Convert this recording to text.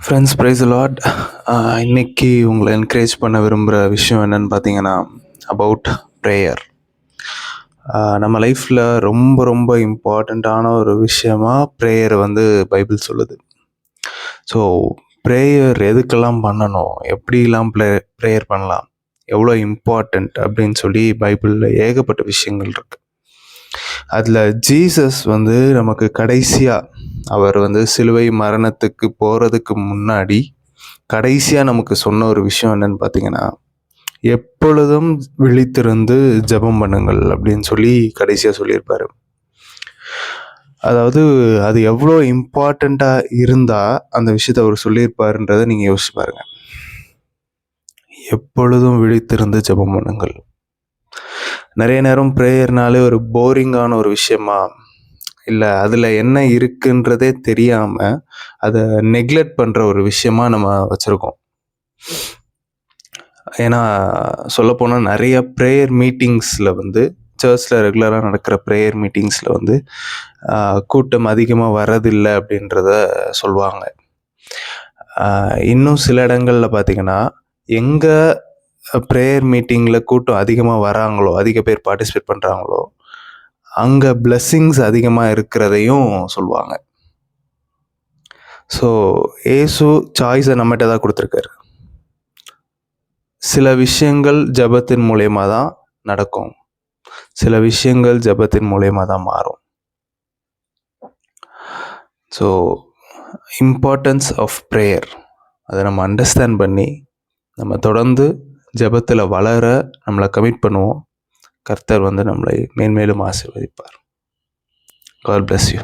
Friends, price Lord. இன்னைக்கு உங்களை encourage பண்ண விரும்புகிற விஷயம் என்னன்னு பார்த்தீங்கன்னா, அபவுட் ப்ரேயர். நம்ம லைஃப்பில் ரொம்ப ரொம்ப இம்பார்ட்டண்ட்டான ஒரு விஷயமா ப்ரேயர் பைபிள் சொல்லுது. ஸோ ப்ரேயர் எதுக்கெல்லாம் பண்ணணும், எப்படிலாம் ப்ரேயர் பண்ணலாம், எவ்வளோ இம்பார்ட்டண்ட் அப்படின்னு சொல்லி பைபிளில் ஏகப்பட்ட விஷயங்கள் இருக்குது. அதில் ஜீசஸ் நமக்கு கடைசியாக அவர் சிலுவை மரணத்துக்கு போகிறதுக்கு முன்னாடி கடைசியாக நமக்கு சொன்ன ஒரு விஷயம் என்னன்னு பார்த்தீங்கன்னா, எப்பொழுதும் விழித்திருந்து ஜெபம் பண்ணுங்கள் அப்படின்னு சொல்லி கடைசியாக சொல்லியிருப்பார். அதாவது அது எவ்வளோ இம்பார்ட்டண்ட்டாக இருந்தால் அந்த விஷயத்தை அவர் சொல்லியிருப்பாருன்றதை நீங்கள் யோசிச்சு பாருங்க. எப்பொழுதும் விழித்திருந்து ஜெபம் பண்ணுங்கள். நிறைய நேரம் ப்ரேயர்னாலே ஒரு போரிங்கான ஒரு விஷயமா, இல்லை அதில் என்ன இருக்குன்றதே தெரியாமல் அதை நெக்லெக்ட் பண்ணுற ஒரு விஷயமா நம்ம வச்சுருக்கோம். ஏன்னா சொல்லப்போனால் நிறைய ப்ரேயர் மீட்டிங்ஸில் சர்ச்சில் ரெகுலராக நடக்கிற ப்ரேயர் மீட்டிங்ஸில் கூட்டம் அதிகமாக வரதில்லை அப்படின்றத சொல்லுவாங்க. இன்னும் சில இடங்களில் பார்த்திங்கன்னா, எங்கே ப்ரேயர் மீட்டிங்கில் கூட்டம் அதிகமாக வராங்களோ, அதிக பேர் பார்ட்டிசிபேட் பண்ணுறாங்களோ, அங்கே பிளெஸ்ஸிங்ஸ் அதிகமாக இருக்கிறதையும் சொல்லுவாங்க. ஸோ ஏசு சாய்ஸை நம்மகிட்ட தான் கொடுத்துருக்காரு. சில விஷயங்கள் ஜெபத்தின் மூலயமா தான் நடக்கும், சில விஷயங்கள் ஜெபத்தின் மூலயமா தான் மாறும். ஸோ இம்பார்ட்டன்ஸ் ஆஃப் ப்ரேயர் அதை நம்ம அண்டர்ஸ்டாண்ட் பண்ணி நம்ம தொடர்ந்து ஜெபத்தில் வளர நம்மளை கமிட் பண்ணுவோம். கர்த்தர் நம்மளை மேன்மேலும் ஆசீர்வதிப்பார். God bless you.